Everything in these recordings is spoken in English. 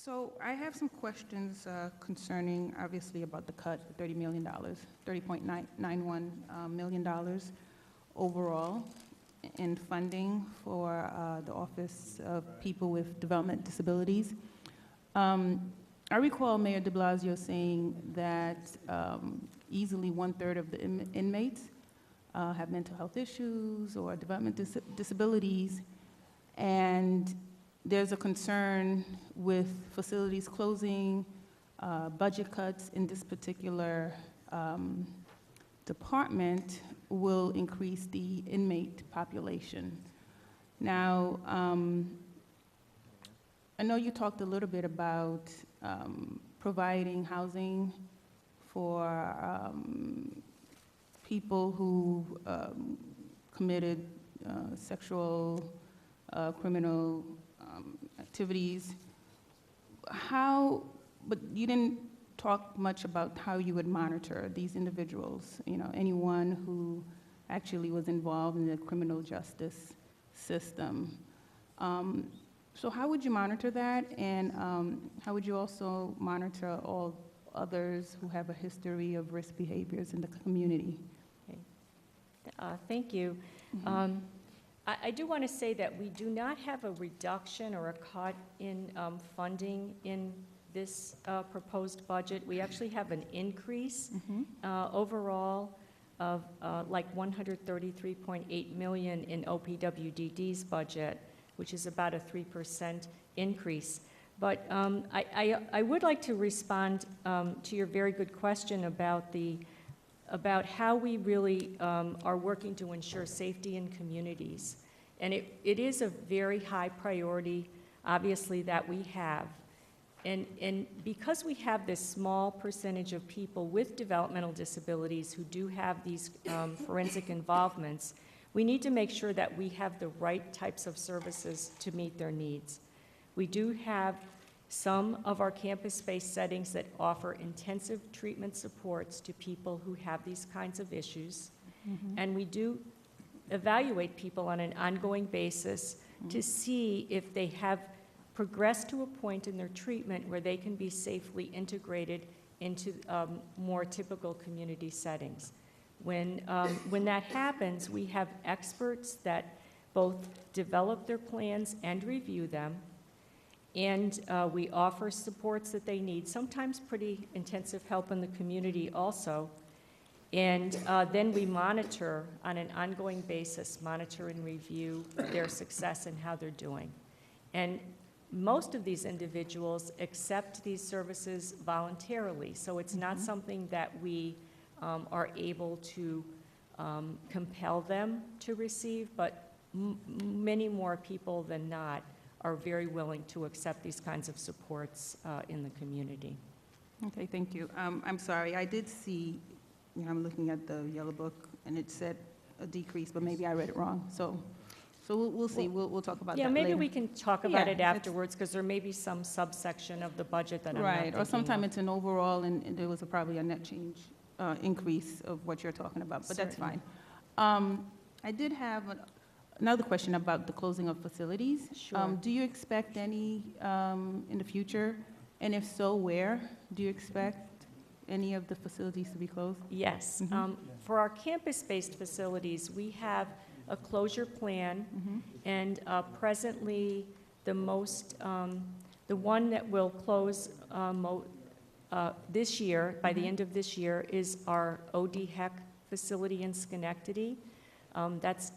So I have some questions concerning, obviously, about the cut, the $30 million, $30.91 million overall in funding for the Office of People with Development Disabilities. I recall Mayor de Blasio saying that easily 1/3 of the inmates have mental health issues or development disabilities, and there's a concern with facilities closing, budget cuts in this particular department will increase the inmate population. Now, I know you talked a little bit about providing housing for people who committed sexual, criminal activities. But you didn't talk much about how you would monitor these individuals, anyone who actually was involved in the criminal justice system. So how would you monitor that, and how would you also monitor all others who have a history of risk behaviors in the community? Okay. Thank you. Mm-hmm. I do want to say that we do not have a reduction or a cut in funding in this proposed budget. We actually have an increase overall of like $133.8 million in OPWDD's budget, which is about a 3% increase. But I would like to respond to your very good question about how we really are working to ensure safety in communities. And it is a very high priority, obviously, that we have. And because we have this small percentage of people with developmental disabilities who do have these forensic involvements, we need to make sure that we have the right types of services to meet their needs. We do have some of our campus-based settings that offer intensive treatment supports to people who have these kinds of issues. And we do evaluate people on an ongoing basis to see if they have progressed to a point in their treatment where they can be safely integrated into more typical community settings. When that happens, we have experts that both develop their plans and review them, and we offer supports that they need, sometimes pretty intensive help in the community also. And then we monitor on an ongoing basis, monitor and review their success and how they're doing. And most of these individuals accept these services voluntarily, so it's not something that we are able to compel them to receive, but many more people than not are very willing to accept these kinds of supports in the community. Okay, thank you. I'm sorry, I did see, I'm looking at the yellow book, and it said a decrease, but maybe I read it wrong. So we'll see. We'll talk about that Yeah, later. maybe we can talk about it afterwards, because there may be some subsection of the budget that I'm not thinking or sometimes of. it's an overall, and there was probably a net change increase of what you're talking about, but that's fine. I did have another question about the closing of facilities. Sure. Do you expect any in the future? And if so, where do you expect any of the facilities to be closed? Yes. For our campus-based facilities, we have a closure plan, and presently the one that will close this year, by the end of this year, is our ODHEC facility in Schenectady. That's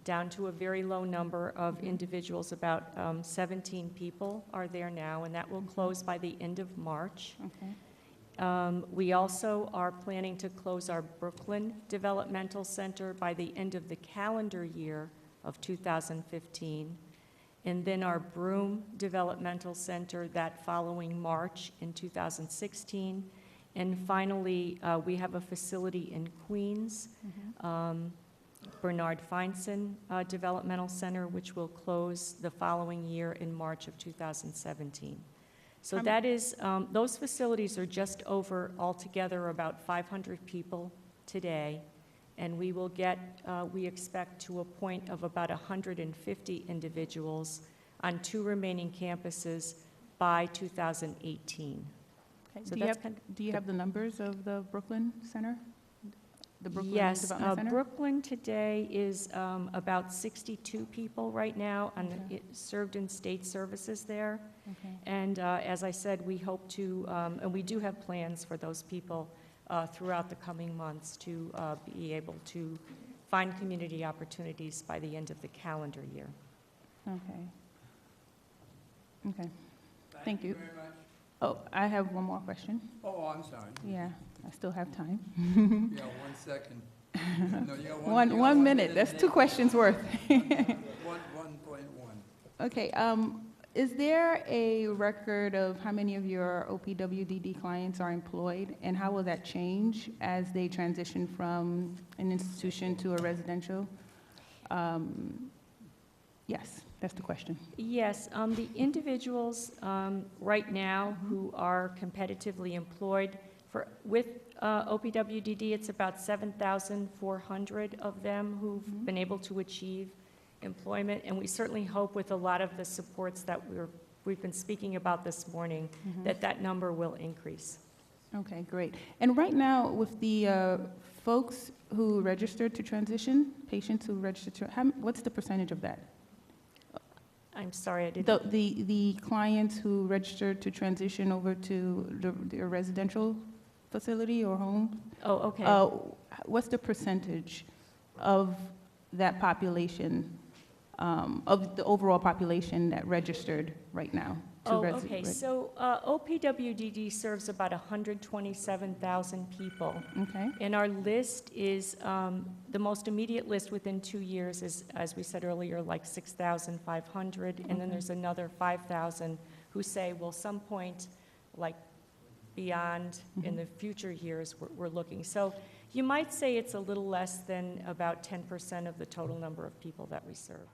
down to a very low number of individuals, about 17 people are there now, and that will close by the end of March. Okay. We also are planning to close our Brooklyn Developmental Center by the end of the calendar year of 2015, and then our Broome Developmental Center that following March in 2016. And finally, we have a facility in Queens, Bernard Feinson Developmental Center, which will close the following year in March of 2017. So that is, those facilities are just over altogether about 500 people today, and we will get, we expect, to a point of about 150 individuals on 2 remaining campuses by 2018. Okay. So Do you that's have, do you have the numbers of the Brooklyn Center? The Brooklyn Yes, Development Center? Brooklyn today is about 62 people right now, and Okay. it served in state services there. Okay. And as I said, we hope to, and we do have plans for those people throughout the coming months to be able to find community opportunities by the end of the calendar year. Okay. Okay. Thank you. very much. Oh, I have one more question. Oh, I'm sorry. Yeah, I still have time. You got 1 second. No, you got you got 1 minute, that's and 2 questions worth. 1.1. Okay, is there a record of how many of your OPWDD clients are employed, and how will that change as they transition from an institution to a residential? Yes, that's the question. Yes, the individuals right now who are competitively employed with OPWDD, it's about 7,400 of them who've been able to achieve employment, and we certainly hope with a lot of the supports that we've been speaking about this morning that that number will increase. Okay, great. And right now, with the folks who registered to transition, patients who registered to, what's the percentage of that? I'm sorry, I didn't. The clients who registered to transition over to the residential facility or home? Oh, okay. What's the percentage of that population, of the overall population that registered right now? Oh, okay. So OPWDD serves about 127,000 people. Okay. And our list is, the most immediate list within 2 years is, as we said earlier, like 6,500. And then there's another 5,000 who say, well, some point, like beyond in the future years, we're looking. So you might say it's a little less than about 10% of the total number of people that we serve.